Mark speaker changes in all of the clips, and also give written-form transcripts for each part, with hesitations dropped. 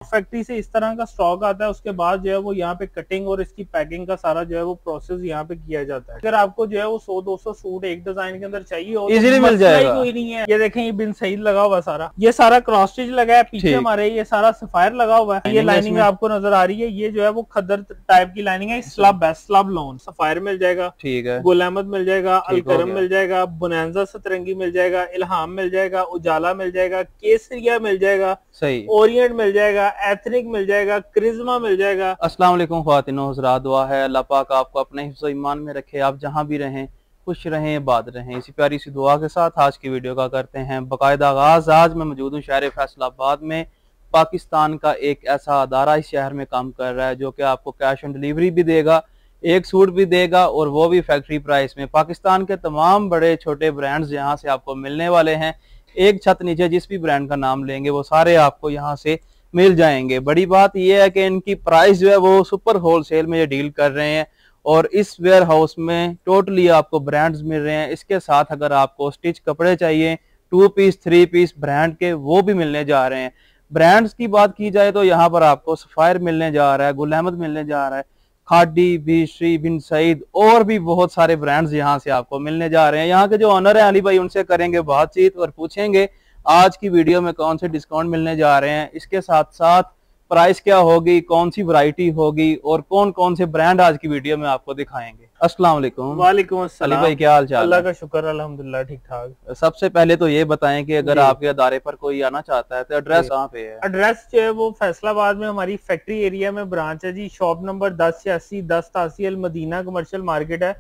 Speaker 1: Factory से इस तरह का स्टॉक आता है, उसके बाद जो है वो यहाँ पे कटिंग और इसकी पैकिंग का सारा जो है वो प्रोसेस यहाँ पे किया जाता है। अगर आपको जो है वो 100-200 सूट एक डिजाइन के अंदर चाहिए हो
Speaker 2: इजीली
Speaker 1: तो
Speaker 2: मिल जाएगा,
Speaker 1: कोई नहीं है। ये देखें, ये बिन सईद लगा हुआ सारा, ये सारा क्रॉस स्टिच लगा है, पीछे हमारे ये सारा सफायर लगा हुआ है। ये लाइनिंग आपको नजर आ रही है, ये जो है वो खद्दर टाइप की लाइनिंग है, स्लब है, स्लब लोन। सफायर मिल जाएगा,
Speaker 2: ठीक है,
Speaker 1: गुल अहमद मिल जाएगा, अलकरम मिल जाएगा, बुनैंजा सतरंगी मिल जाएगा, इल्हाम मिल जाएगा, उजाला मिल जाएगा, केसरिया मिल जाएगा,
Speaker 2: सही,
Speaker 1: ओरिएंट मिल जाएगा, एथनिक मिल जाएगा, क्रिज्मा मिल जाएगा।
Speaker 2: अस्सलाम वालेकुम ख्वातीनो हज़रात, दुआ है अल्लाह पाक आपको अपने हिफ्ज़ ईमान में रखे, आप जहां भी रहें खुश रहें, आबाद रहें। इसी प्यारी सी दुआ के साथ आज की वीडियो का करते हैं बाकायदा आगाज। आज मैं मौजूद हूँ शहर फैसलाबाद में। पाकिस्तान का एक ऐसा अदारा इस शहर में काम कर रहा है जो कि आपको कैश ऑन डिलीवरी भी देगा, एक सूट भी देगा, और वो भी फैक्ट्री प्राइस में। पाकिस्तान के तमाम बड़े छोटे ब्रांड्स यहाँ से आपको मिलने वाले हैं। एक छत नीचे जिस भी ब्रांड का नाम लेंगे वो सारे आपको यहाँ से मिल जाएंगे। बड़ी बात यह है कि इनकी प्राइस जो है वो सुपर होलसेल में ये डील कर रहे हैं, और इस वेयर हाउस में टोटली आपको ब्रांड्स मिल रहे हैं। इसके साथ अगर आपको स्टिच कपड़े चाहिए 2 पीस 3 पीस ब्रांड के, वो भी मिलने जा रहे हैं। ब्रांड्स की बात की जाए तो यहाँ पर आपको सफायर मिलने जा रहा है, गुल अहमद मिलने जा रहा है, खाडी, बीश्री, बिन सईद, और भी बहुत सारे ब्रांड्स यहाँ से आपको मिलने जा रहे हैं। यहाँ के जो ऑनर है अली भाई, उनसे करेंगे बातचीत और पूछेंगे आज की वीडियो में कौन से डिस्काउंट मिलने जा रहे हैं, इसके साथ साथ प्राइस क्या होगी, कौन सी वैरायटी होगी, और कौन कौन से ब्रांड आज की वीडियो में आपको दिखाएंगे। अस्सलाम वालेकुम।
Speaker 1: वालेकुम अस्सलाम।
Speaker 2: अली भाई क्या हाल चाल?
Speaker 1: अल्लाह का शुक्र, अल्हम्दुलिल्लाह ठीक ठाक।
Speaker 2: सबसे पहले तो ये बताएं कि अगर आपके अदारे पर कोई आना चाहता है तो एड्रेस कहाँ पे है?
Speaker 1: एड्रेस जो है वो फैसलाबाद में हमारी फैक्ट्री एरिया में ब्रांच है जी। शॉप नंबर 1086 10 तासी मदीना कमर्शियल मार्केट है,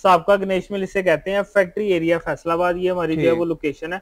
Speaker 1: साबका गणेश मिल इसे कहते हैं। फैक्ट्री एरिया फैसलाबाद, ये हमारी जो है वो लोकेशन है।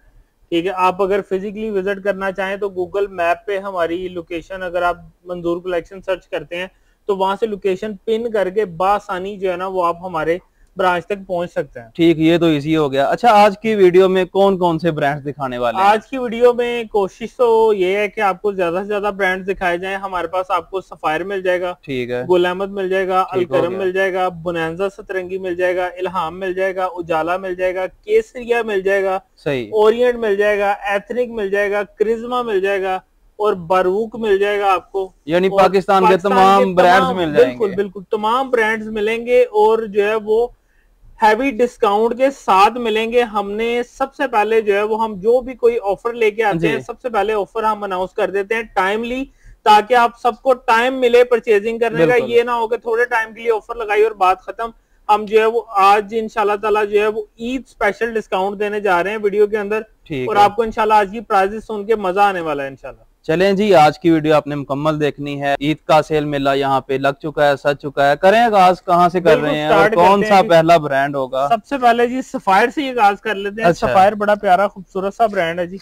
Speaker 1: ठीक है, आप अगर फिजिकली विजिट करना चाहें तो गूगल मैप पे हमारी लोकेशन, अगर आप मंजूर कलेक्शन सर्च करते हैं तो वहां से लोकेशन पिन करके बासानी जो है ना वो आप हमारे ब्रांच तक पहुंच सकते हैं।
Speaker 2: ठीक, ये तो इजी हो गया। अच्छा, आज की वीडियो में कौन कौन से ब्रांड्स दिखाने वाले हैं?
Speaker 1: आज की वीडियो में कोशिश तो ये है कि आपको ज्यादा से ज्यादा ब्रांड्स दिखाए जाएं। हमारे पास आपको सफायर मिल जाएगा,
Speaker 2: ठीक है,
Speaker 1: गुल अहमद मिल जाएगा, अलकरम मिल जाएगा, बुनैंजा सतरंगी मिल जाएगा, इल्हाम मिल जाएगा, उजाला मिल जाएगा, केसरिया मिल जाएगा,
Speaker 2: सही,
Speaker 1: ओरिएंट मिल जाएगा, एथनिक मिल जाएगा, क्रिज्मा मिल जाएगा, और बारूक मिल जाएगा आपको।
Speaker 2: यानी पाकिस्तान के तमाम ब्रांड्स मिल जाएंगे।
Speaker 1: बिल्कुल बिल्कुल तमाम ब्रांड्स मिलेंगे, और जो है वो हैवी डिस्काउंट के साथ मिलेंगे। हमने सबसे पहले जो है वो हम जो भी कोई ऑफर लेके आते हैं, सबसे पहले ऑफर हम अनाउंस कर देते हैं टाइमली, ताकि आप सबको टाइम मिले परचेजिंग करने का। ये ना हो कि थोड़े टाइम के लिए ऑफर लगाई और बात खत्म। हम जो है वो आज इंशाल्लाह ताला जो है वो ईद स्पेशल डिस्काउंट देने जा रहे हैं वीडियो के अंदर, और आपको इंशाल्लाह आज की प्राइजेस सुन के मजा आने वाला है इंशाल्लाह।
Speaker 2: चलें जी, आज की वीडियो आपने मुकम्मल देखनी है। ईद का सेल मेला यहाँ पे लग चुका है, सज चुका है। करें आगाज कहाँ से कर रहे हैं और कौन सा पहला ब्रांड होगा?
Speaker 1: सबसे पहले जी सफायर से आगाज कर लेते हैं। अच्छा। सफायर बड़ा प्यारा खूबसूरत सा ब्रांड है जी।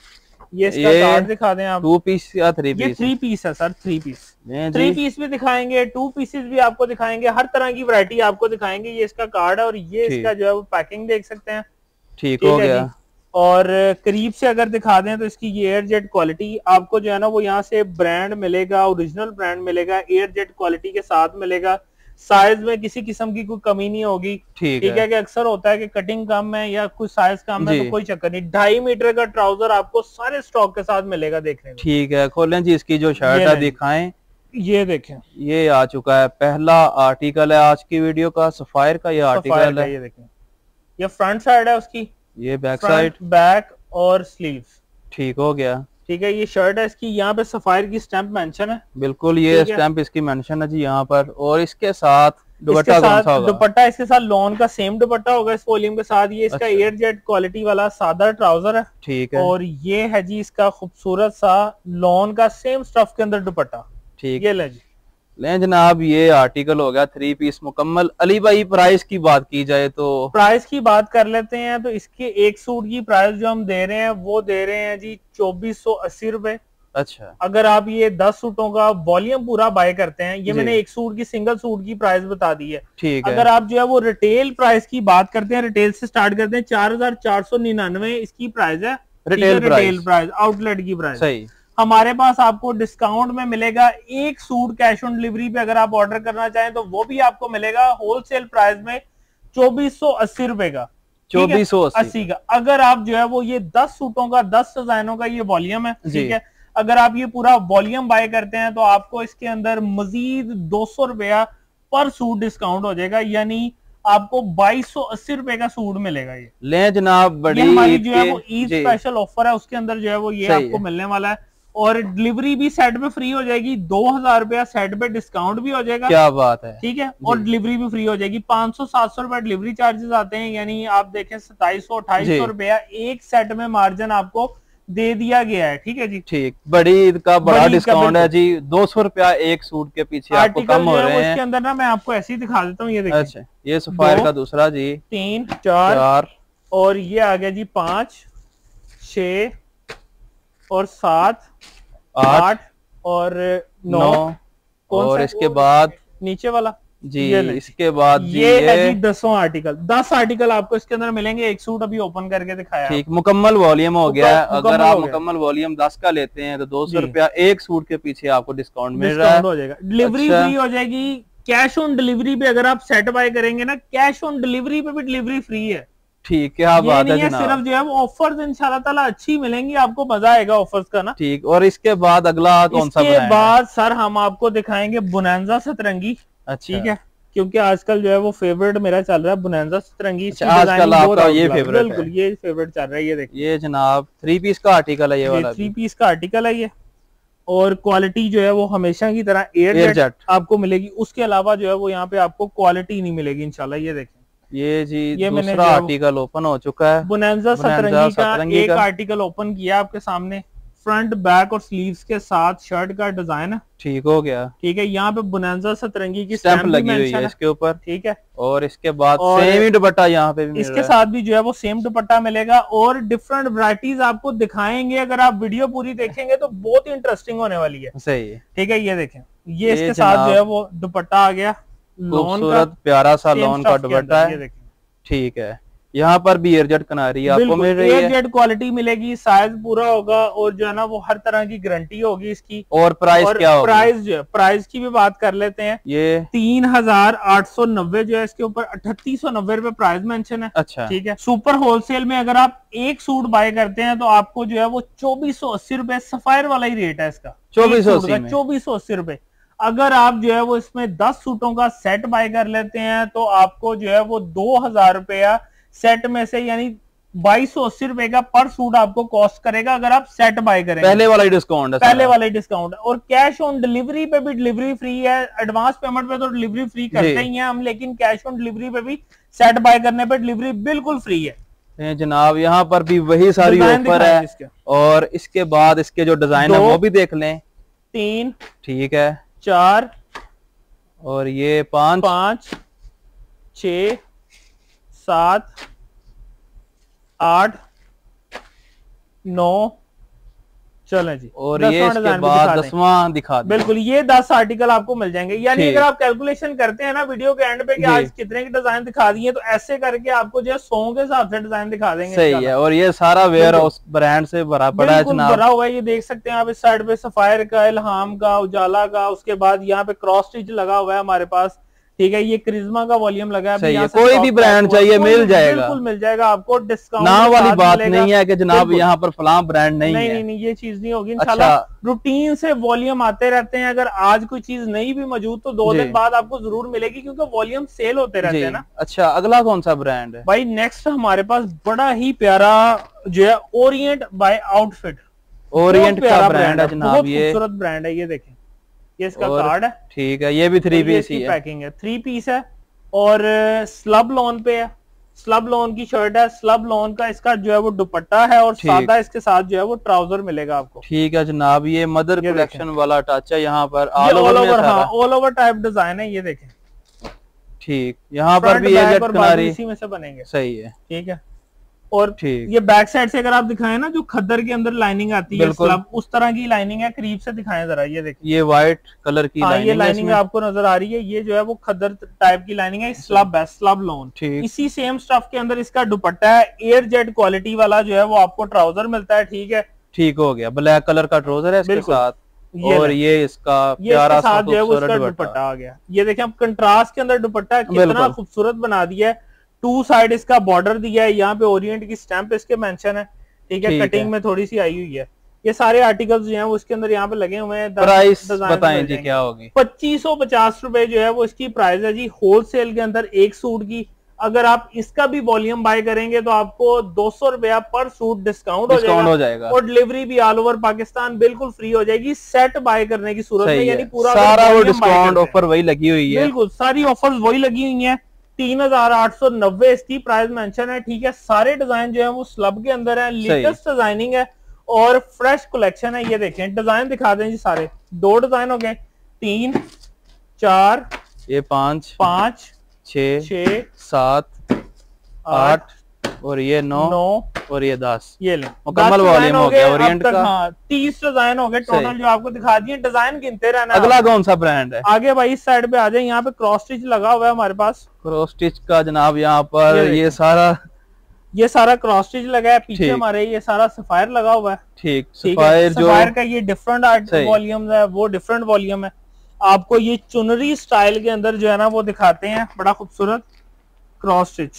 Speaker 1: ये इसका कार्ड दिखा दें आप।
Speaker 2: 2 पीस या 3 पीस?
Speaker 1: ये 3 पीस है सर, 3 पीस। 3 पीस भी दिखाएंगे, 2 पीसेस भी आपको दिखाएंगे, हर तरह की वैरायटी आपको दिखाएंगे। ये इसका कार्ड है, और ये इसका जो है वो पैकिंग देख सकते हैं।
Speaker 2: ठीक हो गया।
Speaker 1: और करीब से अगर दिखा दें तो इसकी ये एयर जेट क्वालिटी आपको जो है ना वो यहाँ से ब्रांड मिलेगा, ओरिजिनल ब्रांड मिलेगा, एयर जेट क्वालिटी के साथ मिलेगा। साइज में किसी किस्म की कोई कमी नहीं होगी। ठीक है कि अक्सर होता है कि कटिंग कम है या कुछ साइज कम है तो कोई चक्कर नहीं। 2.5 मीटर का ट्राउजर आपको सारे स्टॉक के साथ मिलेगा देखने में।
Speaker 2: ठीक है, खोलें जी इसकी जो शर्ट है दिखाएं।
Speaker 1: ये देखें,
Speaker 2: ये आ चुका है, पहला आर्टिकल है आज की वीडियो का, सफायर का ये आर्टिकल है।
Speaker 1: ये देखें, ये फ्रंट साइड है उसकी,
Speaker 2: ये बैक साइड,
Speaker 1: बैक और स्लीव्स।
Speaker 2: ठीक हो गया।
Speaker 1: ठीक है, ये शर्ट है इसकी, यहाँ पे सफायर की स्टैंप मेंशन है।
Speaker 2: बिल्कुल, ये स्टैंप इसकी मेंशन है जी यहाँ पर। और इसके साथ दुपट्टा कौन सा होगा?
Speaker 1: दुपट्टा इसके साथ लॉन का सेम दुपट्टा होगा इस वॉल्यूम के साथ। ये इसका एयर जेट क्वालिटी वाला सादा ट्राउजर है। ठीक है, और ये है जी इसका खूबसूरत सा लॉन का सेम स्टफ के अंदर दुपट्टा। ठीक है, ले जी
Speaker 2: लें जनाब, ये आर्टिकल हो गया 3 पीस मुकम्मल। अली भाई प्राइस की बात की जाए तो?
Speaker 1: प्राइस की बात कर लेते हैं तो इसके एक सूट की प्राइस जो हम दे रहे हैं वो दे रहे हैं जी 2480 रुपए।
Speaker 2: अच्छा,
Speaker 1: अगर आप ये 10 सूटों का वॉल्यूम पूरा बाय करते हैं, ये मैंने एक सूट की सिंगल सूट की प्राइस बता दी है। ठीक है, अगर आप जो है वो रिटेल प्राइस की बात करते हैं, रिटेल से स्टार्ट करते हैं, 4499 इसकी प्राइस है। रिटेल प्राइस, आउटलेट की प्राइस। सही, हमारे पास आपको डिस्काउंट में मिलेगा एक सूट कैश ऑन डिलीवरी पे अगर आप ऑर्डर करना चाहें तो वो भी आपको मिलेगा होलसेल प्राइस में 2480 रुपए का। 2480 का। अगर आप जो है वो ये 10 सूटों का 10 डिजाइनों का ये वॉल्यूम है, ठीक है, अगर आप ये पूरा वॉल्यूम बाय करते हैं तो आपको इसके अंदर मजीद 200 रुपया पर सूट डिस्काउंट हो जाएगा, यानी आपको 2280 रुपए का सूट मिलेगा। ये
Speaker 2: ले जनाब, बड़ी
Speaker 1: ये हमारी जो है वो ईद स्पेशल ऑफर है, उसके अंदर जो है वो ये आपको मिलने वाला है। और डिलीवरी भी सेट पे फ्री हो जाएगी, 2000 रुपया सेट पे डिस्काउंट भी हो जाएगा।
Speaker 2: क्या बात है,
Speaker 1: ठीक है। और डिलीवरी भी फ्री हो जाएगी। 500-700 रुपए डिलीवरी चार्जेस आते हैं, यानी आप देखें 2700-2800 रुपया एक सेट में मार्जिन आपको दे दिया गया है। ठीक है जी,
Speaker 2: ठीक। बड़ी ईद का बड़ा डिस्काउंट है जी, 200 रुपया एक सूट के पीछे आपको कम हो रहे हैं।
Speaker 1: इसके अंदर ना मैं आपको ऐसे ही दिखा देता हूँ, ये देखिए।
Speaker 2: अच्छा, ये सफायर का दूसरा जी,
Speaker 1: 3 4 और ये आ गया जी 5 6 और 7 8 और 9
Speaker 2: और इसके बाद
Speaker 1: नीचे वाला
Speaker 2: जी, इसके बाद
Speaker 1: ये है जी 10 आर्टिकल। 10 आर्टिकल आपको इसके अंदर मिलेंगे। एक सूट अभी ओपन करके दिखाया।
Speaker 2: ठीक, मुकम्मल वॉल्यूम हो गया है। अगर आप मुकम्मल वॉल्यूम 10 का लेते हैं तो 200 रुपया एक सूट के पीछे आपको डिस्काउंट मिल रहा है।
Speaker 1: हो जाएगा, डिलीवरी फ्री हो जाएगी। कैश ऑन डिलीवरी पे अगर आप सेट बाय करेंगे ना, कैश ऑन डिलीवरी पे भी डिलीवरी फ्री है।
Speaker 2: ठीक, क्या बात है जनाब।
Speaker 1: सिर्फ जो है वो ऑफर्स इंशाल्लाह ताला अच्छी मिलेंगी, आपको मजा आएगा ऑफर्स का ना।
Speaker 2: ठीक, और इसके बाद अगला कौन सा?
Speaker 1: इसके बाद सर हम आपको दिखाएंगे बोनांजा सतरंगी।
Speaker 2: अच्छा,
Speaker 1: ठीक है, क्योंकि आजकल जो है वो फेवरेट मेरा चल रहा है बोनांजा सतरंगी।
Speaker 2: आजकल आपका ये फेवरेट है?
Speaker 1: बिल्कुल, ये फेवरेट चल रहा है। ये देखिए,
Speaker 2: ये जनाब 3 पीस का आर्टिकल है, ये वाला
Speaker 1: 3 पीस का आर्टिकल है ये। और क्वालिटी जो है वो हमेशा की तरह एयरजेट आपको मिलेगी। उसके अलावा जो है वो यहाँ पे आपको क्वालिटी नहीं मिलेगी इंशाल्लाह। ये देखें,
Speaker 2: ये जी ये दूसरा आर्टिकल ओपन हो चुका है।
Speaker 1: बोनांजा सतरंगी का एक आर्टिकल ओपन किया आपके सामने। फ्रंट बैक और स्लीव्स के साथ शर्ट का डिजाइन है।
Speaker 2: ठीक हो गया।
Speaker 1: ठीक है, यहाँ पे बोनांजा सतरंगी की
Speaker 2: स्टैंप लगी हुई है इसके ऊपर।
Speaker 1: ठीक है,
Speaker 2: और इसके बाद सेम ही दुपट्टा यहाँ पे भी
Speaker 1: इसके साथ भी जो है वो सेम दुपट्टा मिलेगा। और डिफरेंट वैरायटीज आपको दिखाएंगे। अगर आप वीडियो पूरी देखेंगे तो बहुत ही इंटरेस्टिंग होने वाली है।
Speaker 2: सही है।
Speaker 1: ठीक है, ये देखें, ये इसके साथ जो है वो दुपट्टा आ गया,
Speaker 2: खूबसूरत प्यारा सा लॉन का दुपट्टा है। ठीक है, यहाँ पर भी एयरजेट किनारी आपको मिल रही है।
Speaker 1: एयरजेट क्वालिटी मिलेगी, साइज पूरा होगा और जो है ना वो हर तरह की गारंटी होगी इसकी।
Speaker 2: और प्राइस क्या होगा?
Speaker 1: प्राइस जो है, प्राइस की भी बात कर लेते हैं।
Speaker 2: ये
Speaker 1: 3890 जो है इसके ऊपर 3890 रुपए प्राइस मेंशन है।
Speaker 2: अच्छा,
Speaker 1: ठीक है। सुपर होलसेल में अगर आप एक सूट बाय करते हैं तो आपको जो है वो 2480 रुपए, सफायर वाला ही रेट है इसका, 2480 रुपए। अगर आप जो है वो इसमें 10 सूटों का सेट बाय कर लेते हैं तो आपको जो है वो 2000 रुपया सेट में से, यानी 2280 रुपए का पर सूट आपको कॉस्ट करेगा अगर आप सेट बाय करेंगे।
Speaker 2: पहले वाला ही डिस्काउंट है,
Speaker 1: पहले वाला ही डिस्काउंट है। और कैश ऑन डिलीवरी पे भी डिलीवरी फ्री है। एडवांस पेमेंट पे तो डिलीवरी फ्री करते ही हैं हम, लेकिन कैश ऑन डिलीवरी पे भी सेट बाय करने पे डिलीवरी बिल्कुल फ्री है।
Speaker 2: जनाब यहाँ पर भी वही सारी ऑफर है। और इसके बाद इसके जो डिजाइन है वो भी देख लें।
Speaker 1: 3,
Speaker 2: ठीक है,
Speaker 1: 4
Speaker 2: और ये 5
Speaker 1: 6 7 8 9 चलें जी।
Speaker 2: और ये इसके बाद 10वां दिखा दें।
Speaker 1: बिल्कुल, ये 10 आर्टिकल आपको मिल जाएंगे। यानी अगर आप कैलकुलेशन करते हैं ना वीडियो के एंड पे कि आज कितने के डिजाइन दिखा दिए, तो ऐसे करके आपको जो है 100 के हिसाब से डिजाइन दिखा देंगे।
Speaker 2: सही है। और ये सारा वेयर हाउस ब्रांड से भरा पड़ा है जनाब,
Speaker 1: भरा हुआ है। ये देख सकते हैं आप इस साइड पे सफायर का, इल्हाम का, उजाला का, उसके बाद यहाँ पे क्रॉस स्टिच लगा हुआ है हमारे पास। ठीक है, ये क्रिज्मा का वॉल्यूम लगा है।
Speaker 2: सही है, कोई भी ब्रांड चाहिए मिल जाएगा,
Speaker 1: बिल्कुल मिल जाएगा आपको। डिस्काउंट
Speaker 2: नाम वाली बात नहीं है कि जनाब यहाँ पर फलां ब्रांड नहीं है।
Speaker 1: नहीं, ये चीज नहीं होगी इंशाल्लाह। रूटीन से वॉल्यूम आते रहते हैं। अगर आज कोई चीज नहीं भी मौजूद तो 2 दिन बाद आपको जरूर मिलेगी, क्योंकि वॉल्यूम सेल होते रहते हैं ना।
Speaker 2: अच्छा, अगला कौन सा ब्रांड है
Speaker 1: भाई? नेक्स्ट हमारे पास बड़ा ही प्यारा जो है ओरिएंट बाय आउटफिट।
Speaker 2: ओरिएंट का ब्रांड है जनाब, ये
Speaker 1: खूबसूरत ब्रांड है। ये देखें, ये इसका कार्ड है।
Speaker 2: ठीक है, ये भी 3 पीस ही है,
Speaker 1: पैकिंग है, 3 पीस है। और स्लब लॉन पे है, स्लब लॉन की शर्ट है। स्लब लॉन का इसका जो है वो दुपट्टा है और सादा इसके साथ जो है वो ट्राउजर मिलेगा आपको।
Speaker 2: ठीक है जनाब, ये मदर कलेक्शन वाला टच है यहाँ पर।
Speaker 1: ऑल ओवर टाइप डिजाइन है, ये देखें।
Speaker 2: ठीक, यहाँ पर भी
Speaker 1: इसी में से बनेंगे।
Speaker 2: सही है,
Speaker 1: ठीक है। और ये बैक साइड से अगर आप दिखाएं ना, जो खद्दर के अंदर लाइनिंग आती है, स्लब, उस तरह की लाइनिंग है। करीब से दिखाएं जरा, ये देखिए,
Speaker 2: ये व्हाइट कलर की
Speaker 1: ये लाइनिंग आपको नजर आ रही है। ये जो है वो खद्दर टाइप की लाइनिंग है। स्लब है, स्लब लॉन। इसी सेम स्टफ के अंदर इसका दुपट्टा है। एयर जेट क्वालिटी वाला जो है वो आपको ट्राउजर मिलता है। ठीक है,
Speaker 2: ठीक हो गया। ब्लैक कलर का ट्राउजर है इसके साथ, और ये इसका प्यारा सा
Speaker 1: दुपट्टा आ गया। ये देखें, आप कंट्रास्ट के अंदर दुपट्टा कितना खूबसूरत बना दिया है। 2 साइड इसका बॉर्डर दिया है। यहाँ पे ओरिएंट की स्टैंप इसके मेंशन है। ठीक है, कटिंग में थोड़ी सी आई हुई है। ये सारे आर्टिकल्स जो हैं वो इसके अंदर यहाँ पे लगे हुए हैं।
Speaker 2: प्राइस बताएं जी क्या होगी?
Speaker 1: 2550 रुपए जो है वो इसकी प्राइस है जी, होलसेल के अंदर एक सूट की। अगर आप इसका भी वॉल्यूम बाय करेंगे तो आपको 200 रुपया पर सूट डिस्काउंट हो जाएगा और डिलीवरी भी ऑल ओवर पाकिस्तान बिल्कुल फ्री हो जाएगी सेट बाय करने की सूरत में, यानी पूरा
Speaker 2: सारा वो डिस्काउंट ऑफर वही लगी हुई है।
Speaker 1: बिल्कुल सारी ऑफर्स वही लगी हुई है। 3890 इसकी प्राइस मेंशन है, ठीक है। सारे डिजाइन जो है वो स्लब के अंदर है, लेटेस्ट डिजाइनिंग है और फ्रेश कलेक्शन है। ये देखें डिजाइन दिखा दें जी सारे। 2 डिजाइन हो गए, 3 4
Speaker 2: ये 5 6 7 8 और ये 9 और ये 10।
Speaker 1: ये ले
Speaker 2: मुकम्मल वॉल्यूम हो गया ओरिएंट का।
Speaker 1: हाँ 30 डिजाइन हो गए टोटल जो आपको दिखा दिए। डिजाइन गिनते रहना।
Speaker 2: अगला कौन सा ब्रांड है?
Speaker 1: आगे भाई इस साइड पे आ जाए, यहाँ पे क्रॉस स्टिच लगा हुआ है हमारे पास।
Speaker 2: क्रॉस स्टिच का जनाब यहाँ पर ये सारा
Speaker 1: क्रॉस स्टिच लगा है। पीछे हमारे ये सारा सफायर लगा हुआ है।
Speaker 2: ठीक सफायर
Speaker 1: का ये डिफरेंट आर्ट वॉल्यूम है, वो डिफरेंट वॉल्यूम है। आपको ये चुनरी स्टाइल के अंदर जो है ना वो दिखाते हैं, बड़ा खूबसूरत क्रॉस स्टिच।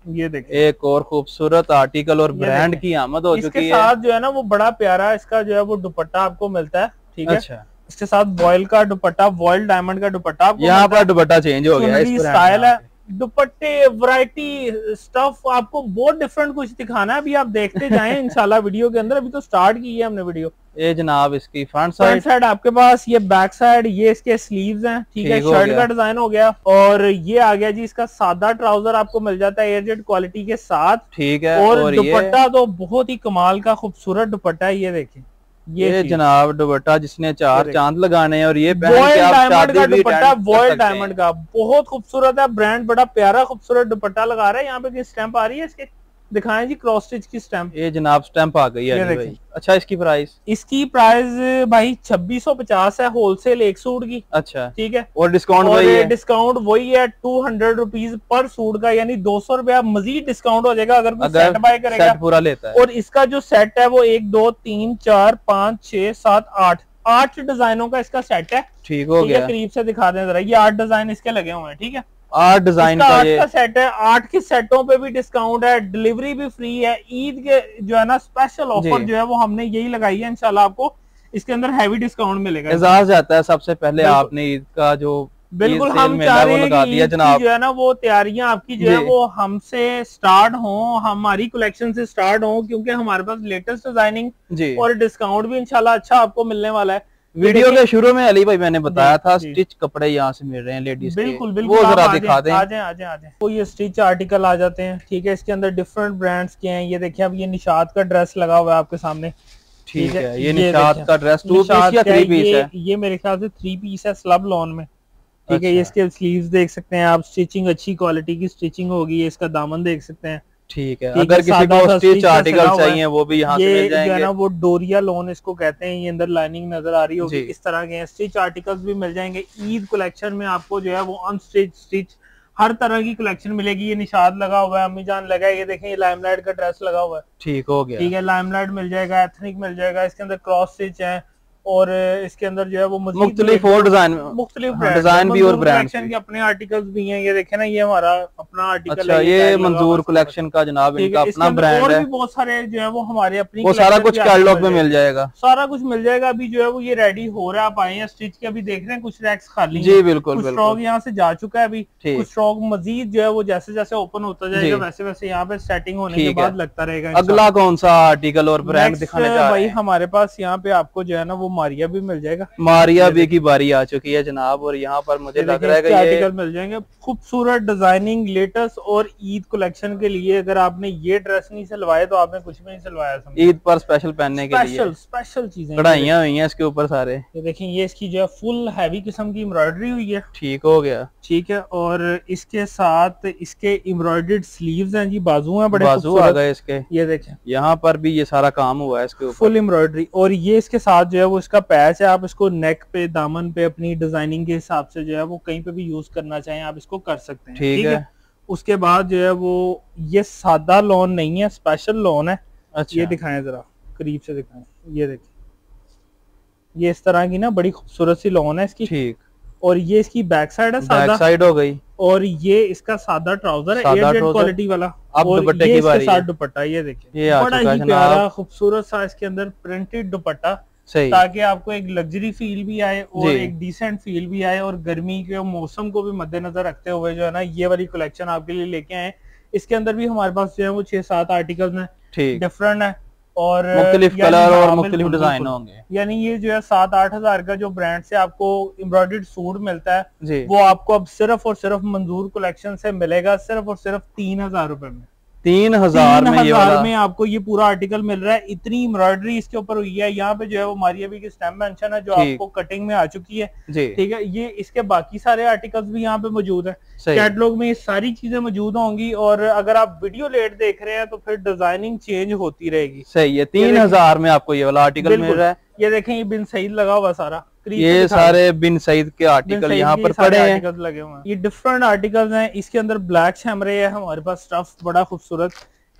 Speaker 1: ये देखिए
Speaker 2: एक और खूबसूरत आर्टिकल और ब्रांड की आमद हो चुकी है।
Speaker 1: इसके साथ जो है ना वो बड़ा प्यारा इसका जो है वो दुपट्टा आपको मिलता है, ठीक है।
Speaker 2: अच्छा।
Speaker 1: इसके साथ वॉयल का दुपट्टा, वॉयल डायमंड का दुपट्टा आपको
Speaker 2: यहाँ पर दुपट्टा चेंज हो गया है,
Speaker 1: स्टाइल है। दुपट्टे वैरायटी स्टफ आपको बहुत डिफरेंट कुछ दिखाना है, अभी आप देखते जाएं इंशाल्लाह वीडियो के अंदर। अभी तो स्टार्ट की है हमने वीडियो।
Speaker 2: ये जनाब इसकी फ्रंट
Speaker 1: साइड आपके पास, ये बैक साइड, ये इसके स्लीव्स हैं, ठीक है। शर्ट का डिजाइन हो गया और ये आ गया जी इसका सादा ट्राउजर आपको मिल जाता है एयरजेट क्वालिटी के साथ,
Speaker 2: ठीक है।
Speaker 1: और दुपट्टा तो बहुत ही कमाल का खूबसूरत दुपट्टा है। ये देखिए
Speaker 2: ये जनाब दुपट्टा जिसने 4 चांद लगाने हैं और ये
Speaker 1: डायमंड का दुपट्टा, वॉयल डायमंड का बहुत खूबसूरत है। ब्रांड बड़ा प्यारा खूबसूरत दुपट्टा लगा रहा है। यहाँ पे स्टैंप आ रही है इसके, दिखाएं जी क्रॉस स्टिच की स्टैंप।
Speaker 2: ये जनाब स्टैंप आ गई है भाई। अच्छा इसकी
Speaker 1: प्राइस भाई 2650 है होलसेल एक सूट की।
Speaker 2: अच्छा
Speaker 1: ठीक है।
Speaker 2: और डिस्काउंट
Speaker 1: वही है 200 रुपीज पर सूट का, यानी 200 रुपया मजीद डिस्काउंट हो जाएगा अगर कोई सेट बाय करेगा,
Speaker 2: सेट पूरा लेता है।
Speaker 1: और इसका जो सेट है वो 1 2 3 4 5 6 7 8 डिजाइनों का इसका सेट है।
Speaker 2: ठीक हो गया।
Speaker 1: करीब से दिखा दें जरा, ये 8 डिजाइन इसके लगे हुए हैं, ठीक है।
Speaker 2: 8 डिजाइन
Speaker 1: का सेट है। 8 के सेटों पे भी डिस्काउंट है, डिलीवरी भी फ्री है। ईद के जो है ना स्पेशल ऑफर जो है वो हमने यही लगाई है। इंशाल्लाह आपको इसके अंदर हैवी डिस्काउंट मिलेगा।
Speaker 2: एजाज जाता है सबसे पहले आपने ईद का जो
Speaker 1: बिल्कुल हम चाह रहे हैं कि ईद की जो है ना वो तैयारियां आपकी जो है वो हमसे स्टार्ट हो, हमारी कलेक्शन से स्टार्ट हो, क्योंकि हमारे पास लेटेस्ट डिजाइनिंग और डिस्काउंट भी इंशाल्लाह अच्छा आपको मिलने वाला है।
Speaker 2: वीडियो के शुरू में अली भाई मैंने बताया था स्टिच कपड़े यहाँ से मिल रहे हैं लेडीज के।
Speaker 1: बिल्कुल
Speaker 2: वो जरा दिखा दें।
Speaker 1: आ जाए वो ये स्टिच आर्टिकल आ जाते हैं, ठीक है। इसके अंदर डिफरेंट ब्रांड्स के हैं। ये देखिए अब ये निशात का ड्रेस लगा हुआ है आपके सामने,
Speaker 2: ठीक है। ये निशात का ड्रेस 2 पीस या 3 पीस है?
Speaker 1: ये मेरे ख्याल से 3 पीस है स्लब लॉन में, ठीक है। ये इसके स्लीव्स देख सकते हैं आप, स्टिचिंग अच्छी क्वालिटी की स्टिचिंग होगी। इसका दामन देख सकते हैं,
Speaker 2: ठीक है। अगर किसी को स्टिच आर्टिकल चाहिए वो भी यहाँ से मिल जाएंगे।
Speaker 1: जो है ना वो डोरिया लोन इसको कहते हैं। ये अंदर लाइनिंग नजर आ रही होगी, इस तरह के स्टिच आर्टिकल्स भी मिल जाएंगे। ईद कलेक्शन में आपको जो है वो अनस्टिच स्टिच हर तरह की कलेक्शन मिलेगी। ये निशाद लगा हुआ है, अम्मी जान लगा है, ये देखें ये लाइमलाइट का ड्रेस लगा हुआ है,
Speaker 2: ठीक हो गया,
Speaker 1: ठीक है। लाइमलाइट मिल जाएगा, एथनिक मिल जाएगा। इसके अंदर क्रॉस स्टिच है और इसके अंदर जो है वो
Speaker 2: मुख्तलिफ डिजाइन भी और ब्रांड
Speaker 1: के अपने आर्टिकल्स भी हैं। ये देखे ना ये हमारा अपना आर्टिकल
Speaker 2: है। ये मंजूर कलेक्शन का जनाब इनका अपना ब्रांड है।
Speaker 1: भी बहुत सारे जो है वो हमारे अपनी
Speaker 2: वो सारा कुछ कैटलॉग में मिल जाएगा,
Speaker 1: सारा कुछ मिल जाएगा। अभी जो है वो ये रेडी हो रहा है, आप आए हैं स्टिच के, अभी देख रहे हैं कुछ रैक्स खाली।
Speaker 2: जी बिल्कुल,
Speaker 1: स्टॉक यहाँ से जा चुका है अभी, कुछ स्टॉक मजीद जो है वो जैसे जैसे ओपन होता जाएगा वैसे वैसे यहाँ पे सेटिंग होने के बाद लगता रहेगा।
Speaker 2: अगला कौन सा आर्टिकल और ब्रांड दिखाने जा रहे हैं?
Speaker 1: भाई हमारे पास यहाँ पे आपको जो है ना वो मारिया भी मिल जाएगा।
Speaker 2: मारिया भी की बारी आ चुकी है जनाब, और यहाँ पर मुझे लग रहा है कि
Speaker 1: आर्टिकल मिल जाएंगे खूबसूरत डिजाइनिंग लेटेस्ट। और ईद कलेक्शन के लिए अगर आपने ये ड्रेस नहीं सिलवाए तो आपने कुछ भी नहीं सिलवाया।
Speaker 2: ईद पर स्पेशल पहनने के लिए
Speaker 1: स्पेशल चीजें
Speaker 2: कढ़ाइयां हुई हैं इसके ऊपर सारे।
Speaker 1: ये देखें ये इसकी जो है फुल हैवी किस्म की एम्ब्रॉयडरी हुई है,
Speaker 2: ठीक हो गया,
Speaker 1: ठीक है। और इसके साथ इसके एम्ब्रॉयडर्ड स्लीव्स हैं जी, बाजू हैं, बड़े
Speaker 2: बाजू आ गए इसके।
Speaker 1: ये देखें
Speaker 2: यहाँ पर भी ये सारा काम हुआ है इसके ऊपर,
Speaker 1: फुल एम्ब्रॉयडरी। और ये इसके साथ जो है वो इसका पैच है, आप इसको नेक पे दामन पे अपनी डिजाइनिंग के हिसाब से जो है वो कहीं पे भी यूज करना चाहें आप इसको कर सकते हैं, ठीक है। उसके बाद जो है वो ये सादा लॉन नहीं है, स्पेशल लॉन है। अच्छा ये दिखाएं जरा करीब से दिखाएं, ये देखिए ये इस तरह की ना बड़ी खूबसूरत सी लॉन है इसकी,
Speaker 2: ठीक।
Speaker 1: और ये इसकी बैक साइड है, सादा
Speaker 2: बैक साइड हो गई,
Speaker 1: और ये इसका सादा ट्राउजर है, एयरजेट क्वालिटी वाला।
Speaker 2: अब
Speaker 1: और
Speaker 2: दुपट्टे
Speaker 1: ये
Speaker 2: की
Speaker 1: इसके
Speaker 2: बारी
Speaker 1: साथ
Speaker 2: है।
Speaker 1: दुपट्टा, ये देखिए
Speaker 2: ये
Speaker 1: बड़ा ही प्यारा खूबसूरत सा इसके अंदर प्रिंटेड दुपट्टा, ताकि आपको एक लग्जरी फील भी आए और एक डिसेंट फील भी आए, और गर्मी के मौसम को भी मद्देनजर रखते हुए जो है ना ये वाली कलेक्शन आपके लिए लेके आए। इसके अंदर भी हमारे पास जो है वो 6-7 आर्टिकल्स हैं, डिफरेंट है और
Speaker 2: मुख्तलिफ कलर और मुख्तलिफ डिजाइन होंगे।
Speaker 1: यानी ये जो है 7-8 हजार का जो ब्रांड से आपको एम्ब्रॉयडर्ड सूट मिलता है वो आपको अब सिर्फ और सिर्फ मंजूर कलेक्शन से मिलेगा, सिर्फ और सिर्फ 3000 रुपए में।
Speaker 2: 3000
Speaker 1: में आपको ये पूरा आर्टिकल मिल रहा है। इतनी एम्ब्रॉयडरी इसके ऊपर हुई है, यहाँ पे जो है वो मारिया भी की स्टैम्प मेंशन है जो आपको कटिंग में आ चुकी है, ठीक है। ये इसके बाकी सारे आर्टिकल्स भी यहाँ पे मौजूद है, कैटलॉग में ये सारी चीजें मौजूद होंगी। और अगर आप वीडियो लेट देख रहे हैं तो फिर डिजाइनिंग चेंज होती रहेगी।
Speaker 2: सही है, 3000 में आपको ये वाला आर्टिकल मिल रहा है।
Speaker 1: ये देखें, ये बिन सईद लगा हुआ सारा,
Speaker 2: ये सारे बिन सईद के आर्टिकल यहाँ पर पड़े हैं,
Speaker 1: लगे हुए हैं। ये डिफरेंट आर्टिकल्स हैं। इसके अंदर ब्लैक शैमरे है हमारे पास, स्टफ बड़ा खूबसूरत।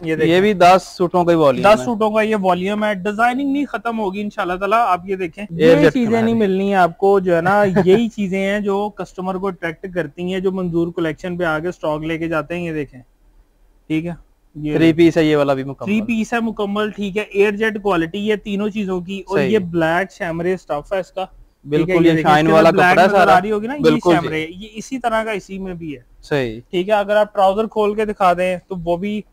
Speaker 2: ये भी 10 सूटों का वॉल्यूम
Speaker 1: 10 सूटों का ये वॉल्यूम है। डिजाइनिंग नहीं खत्म होगी इंशाल्लाह ताला। आप ये देखें, ये चीजें नहीं मिलनी है आपको जो है ना, यही चीजें हैं जो कस्टमर को अट्रैक्ट करती हैं, जो मंजूर कलेक्शन पे आगे स्टॉक लेके जाते हैं। ये देखें, ठीक है, ये
Speaker 2: 3 पीस है, ये वाला भी मुकम्मल
Speaker 1: 3 पीस है मुकम्मल, ठीक है। एयरजेट क्वालिटी ये तीनों चीजों की। और ये ब्लैक शैमरे स्टफ है इसका,
Speaker 2: बिल्कुल ये शाइन वाला कपड़ा है सारा,
Speaker 1: आ रही होगी ना, ये शैमरे, ये इसी तरह का इसी में भी है।
Speaker 2: सही,
Speaker 1: ठीक है। अगर आप ट्राउजर खोल के दिखा दें तो वो भी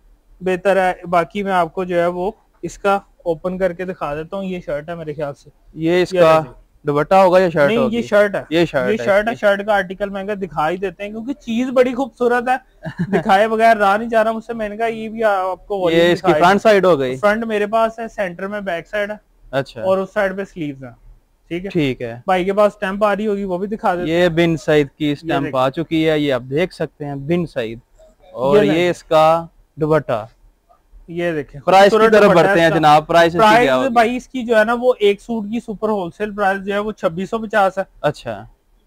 Speaker 1: बेहतर है। बाकी मैं आपको जो है वो इसका ओपन करके दिखा देता हूँ। ये शर्ट है मेरे ख्याल से,
Speaker 2: ये इसका दुपट्टा होगा या शर्ट?
Speaker 1: नहीं, ये शर्ट है,
Speaker 2: ये शर्ट है।
Speaker 1: शर्ट का आर्टिकल महंगा दिखाई देते हैं क्योंकि चीज बड़ी खूबसूरत है, दिखाए बगैर रहा नहीं जा रहा मुझसे। मैंने कहा ये भी आपको
Speaker 2: ये इसकी फ्रंट साइड हो गई।
Speaker 1: फ्रंट मेरे पास है, सेंटर में बैक साइड है,
Speaker 2: अच्छा,
Speaker 1: और उस साइड पे स्लीव्स है, ठीक है।
Speaker 2: ठीक है,
Speaker 1: भाई के पास स्टैंप आ रही होगी, वो भी दिखा देते हैं।
Speaker 2: ये बिन सईद की स्टैंप आ चुकी है, ये आप देख सकते हैं, बिन सईद। और ये इसका दुपट्टा,
Speaker 1: ये देखें।
Speaker 2: प्राइस की तरफ बढ़ते हैं जनाब। प्राइस
Speaker 1: भाई इसकी जो है ना वो एक सूट की सुपर होलसेल प्राइस जो है वो 2650 है।
Speaker 2: अच्छा,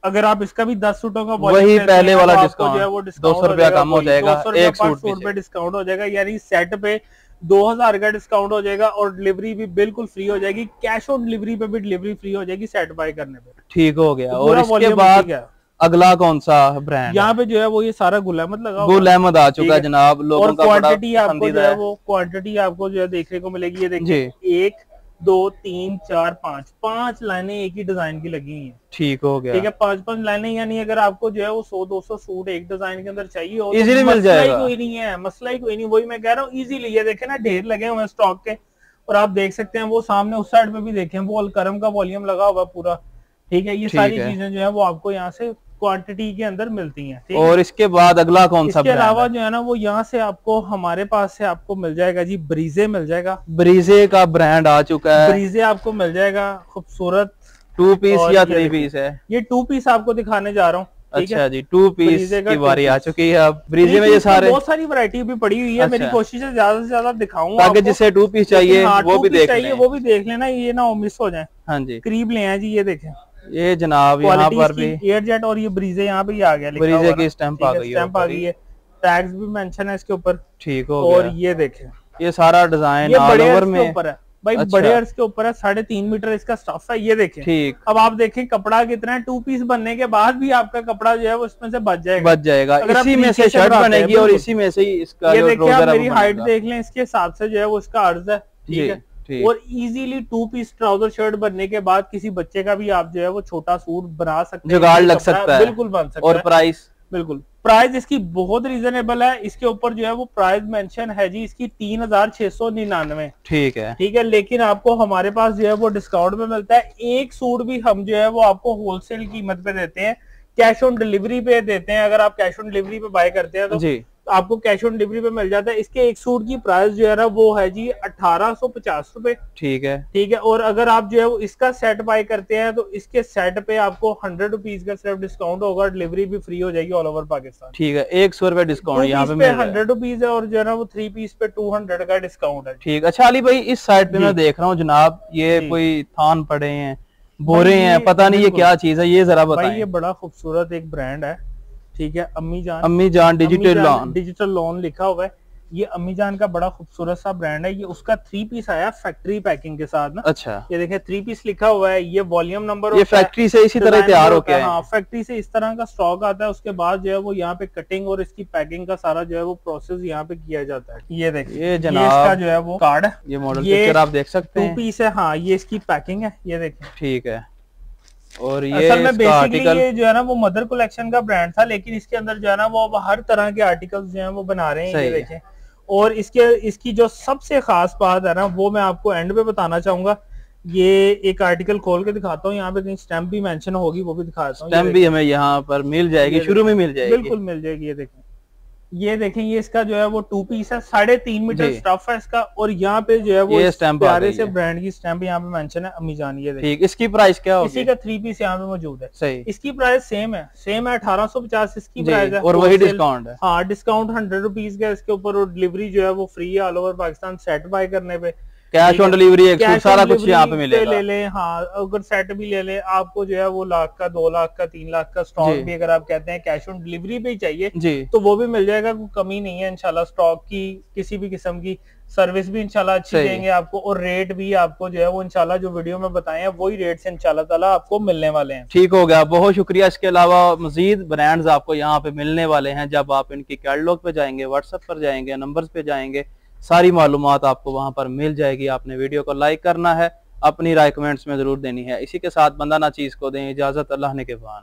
Speaker 1: अगर आप इसका भी 10 सूटों का
Speaker 2: वही पहले वाला
Speaker 1: डिस्काउंट जो है वो
Speaker 2: 200 रुपया कम हो जाएगा, एक सूट
Speaker 1: पे डिस्काउंट हो जाएगा, यानी सेट पे 2000 का डिस्काउंट हो जाएगा। और डिलीवरी भी बिल्कुल फ्री हो जाएगी, कैश ऑन डिलीवरी पे भी डिलीवरी फ्री हो जाएगी सेट बाय करने पे।
Speaker 2: ठीक हो गया। और इसके बाद अगला कौन सा ब्रांड?
Speaker 1: यहाँ पे जो है वो ये सारा गुल अहमद लगा,
Speaker 2: गुल अहमद आ चुका है जनाब। लोगों का
Speaker 1: क्वांटिटी आपको जो है वो क्वांटिटी आपको जो है देखने को मिलेगी। ये देखिए, 1 2 3 4 5 लाइनें एक ही डिजाइन की लगी हुई है।
Speaker 2: ठीक हो गया,
Speaker 1: ठीक है। 5 लाइनें, यानी अगर आपको जो है वो 100-200 सूट एक डिजाइन के अंदर चाहिए हो
Speaker 2: इजीली मिल जाएगा।
Speaker 1: कोई नहीं है, मसला ही कोई नहीं। वही मैं कह रहा हूँ, इजीली। ये देखे ना, ढेर लगे हुए हैं स्टॉक के, और आप देख सकते हैं वो सामने उस साइड पे भी देखें, वो अलकरम का वॉल्यूम लगा हुआ पूरा, ठीक है। ये सारी चीजें जो है वो आपको यहाँ से क्वांटिटी के अंदर मिलती हैं।
Speaker 2: और इसके बाद अगला कौन सा?
Speaker 1: इसके अलावा जो है ना वो यहाँ से आपको, हमारे पास से आपको मिल जाएगा जी, ब्रीजे मिल जाएगा।
Speaker 2: ब्रीजे का ब्रांड आ चुका है,
Speaker 1: ब्रीजे आपको मिल जाएगा खूबसूरत।
Speaker 2: 2 पीस या 3 पीस है?
Speaker 1: ये 2 पीस आपको दिखाने जा रहा हूँ।
Speaker 2: अच्छा जी, 2 पीस की बारी आ चुकी है। अब ब्रीजे में ये सारे
Speaker 1: बहुत सारी वैरायटी भी पड़ी हुई है। मेरी कोशिश है ज्यादा से ज्यादा दिखाऊं
Speaker 2: ताकि जिसे 2 पीस चाहिए वो भी
Speaker 1: देख लेना, ये ना मिस हो जाए।
Speaker 2: हाँ जी,
Speaker 1: करीब ले आए जी। ये देखें,
Speaker 2: ये जनाब यहाँ पर भी
Speaker 1: एयरजेट, और ये ब्रीजे यहाँ पे आ गया,
Speaker 2: ब्रीजे की स्टैंप आ गई है,
Speaker 1: टैग्स भी मेंशन है इसके ऊपर।
Speaker 2: ठीक हो गया।
Speaker 1: और ये देखें,
Speaker 2: ये सारा डिजाइन ऑल ओवर में
Speaker 1: ऊपर है भाई, बड़े अर्ज के ऊपर है। 3.5 मीटर इसका स्टफ है। ये देखें,
Speaker 2: ठीक।
Speaker 1: अब आप देखें कपड़ा कितना है, 2 पीस बनने के बाद भी आपका कपड़ा जो है वो इसमें से बच जाएगा।
Speaker 2: इसी में से शर्ट बनेगी और इसी में से इसका
Speaker 1: ये देखिए, आप मेरी हाइट देख लें, इसके हिसाब से जो है वो इसका अर्ज है, ठीक है। और इजीली 2 पीस ट्राउजर शर्ट बनने के बाद किसी बच्चे का भी आप जो है वो छोटा सूट बना सकते हैं,
Speaker 2: जुगाड़ लग सकता है,
Speaker 1: बिल्कुल बन सकता है।
Speaker 2: और प्राइस
Speaker 1: बिल्कुल, प्राइस इसकी बहुत रीजनेबल है। इसके ऊपर जो है वो प्राइस मेंशन है जी इसकी 3699।
Speaker 2: ठीक है,
Speaker 1: ठीक है। लेकिन आपको हमारे पास जो है वो डिस्काउंट में मिलता है। एक सूट भी हम जो है वो आपको होलसेल कीमत पे देते हैं, कैश ऑन डिलीवरी पे देते हैं। अगर आप कैश ऑन डिलीवरी पे बाय करते हैं तो जी आपको कैश ऑन डिलीवरी पे मिल जाता है। इसके एक सूट की प्राइस जो है ना वो है जी 1850 रुपए।
Speaker 2: ठीक है,
Speaker 1: ठीक है। और अगर आप जो है वो इसका सेट बाय करते हैं तो इसके सेट पे आपको 100 रुपीज का सिर्फ डिस्काउंट होगा, डिलीवरी भी फ्री हो जाएगी ऑल ओवर पाकिस्तान।
Speaker 2: ठीक है, 100 रुपए डिस्काउंट यहाँ पे
Speaker 1: 100 रुपीज है, और जो है ना वो 3 पीस पे 200 का डिस्काउंट है।
Speaker 2: ठीक। अच्छा अली भाई, इस साइड पे मैं देख रहा हूँ जनाब, ये कोई थान पड़े हैं, बोरे हैं, पता नहीं ये क्या चीज है, ये जरा बताएं।
Speaker 1: ये बड़ा खूबसूरत एक ब्रांड है, ठीक है। अम्मी जान
Speaker 2: डिजिटल लॉन
Speaker 1: लिखा हुआ है। ये अम्मी जान का बड़ा खूबसूरत सा ब्रांड है। ये उसका 3 पीस आया फैक्ट्री पैकिंग के साथ ना।
Speaker 2: अच्छा,
Speaker 1: ये देखें 3 पीस लिखा हुआ है, ये वॉल्यूम नंबर
Speaker 2: ये फैक्ट्री से इसी तरह तैयार होके आए।
Speaker 1: हाँ, फैक्ट्री से इस तरह का स्टॉक आता है। उसके बाद जो है वो यहाँ पे कटिंग और इसकी पैकिंग का सारा जो है वो प्रोसेस यहाँ पे किया जाता है। ये देखिए,
Speaker 2: ये जनाब
Speaker 1: इसका जो है वो कार्ड है,
Speaker 2: ये मॉडल पिक्चर आप देख सकते हैं।
Speaker 1: 2 पीस है। हाँ, ये इसकी पैकिंग है, ये देखें।
Speaker 2: ठीक है। और ये
Speaker 1: असल में बेसिकली ये जो है ना वो मदर कलेक्शन का ब्रांड था, लेकिन इसके अंदर जो है ना वो हर तरह के आर्टिकल्स जो है वो बना रहे हैं। ये देखें। और इसकी जो सबसे खास बात है ना वो मैं आपको एंड पे बताना चाहूंगा। ये एक आर्टिकल खोल के दिखाता हूँ, यहाँ पे कहीं स्टैम्प भी मेंशन होगी, वो भी दिखाता हूँ।
Speaker 2: स्टैम्प भी हमें यहाँ पर मिल जाएगी, शुरू में मिल जाएगी,
Speaker 1: बिल्कुल मिल जाएगी। ये देखें, ये इसका जो है वो 2 पीस है, 3.5 मीटर स्टफ है इसका। और यहाँ पे जो है वो
Speaker 2: स्टैम्प
Speaker 1: प्यारे से ब्रांड की स्टैम्प यहाँ पे मेंशन है, अम्मी जान। ये
Speaker 2: ठीक, इसकी प्राइस क्या होगी?
Speaker 1: इसी का 3 पीस यहाँ पे मौजूद है।
Speaker 2: सही,
Speaker 1: इसकी प्राइस सेम है 1850 इसकी प्राइस है।
Speaker 2: और वही डिस्काउंट है।
Speaker 1: हाँ, डिस्काउंट 100 रुपीज का इसके ऊपर, और डिलीवरी जो है वो फ्री है all over Pakistan set by करने पे।
Speaker 2: कैश ऑन डिलीवरी सारा कुछ यहाँ पे मिलेगा।
Speaker 1: ले लें, हाँ, अगर सेट भी ले लें आपको जो है वो 1 लाख का, 2 लाख का, 3 लाख का स्टॉक भी अगर आप कहते हैं कैश ऑन डिलीवरी पे ही चाहिए
Speaker 2: जी,
Speaker 1: तो वो भी मिल जाएगा। कोई कमी नहीं है इंशाल्लाह स्टॉक की, किसी भी किस्म की। सर्विस भी इंशाल्लाह अच्छी देंगे आपको, और रेट भी आपको जो है वो इंशाल्लाह जो वीडियो में बताए हैं वही रेट से इंशाल्लाह ताला आपको मिलने वाले हैं।
Speaker 2: ठीक हो गया, बहुत शुक्रिया। इसके अलावा मजीद ब्रांड्स आपको यहाँ पे मिलने वाले हैं। जब आप इनकी कैटलॉग पे जाएंगे, व्हाट्सएप पर जाएंगे, नंबर्स पे जाएंगे, सारी मालूमात आपको वहां पर मिल जाएगी। आपने वीडियो को लाइक करना है, अपनी राय कमेंट्स में जरूर देनी है। इसी के साथ बंदा ना चीज को दें इजाजत, अल्लाह ने के बान।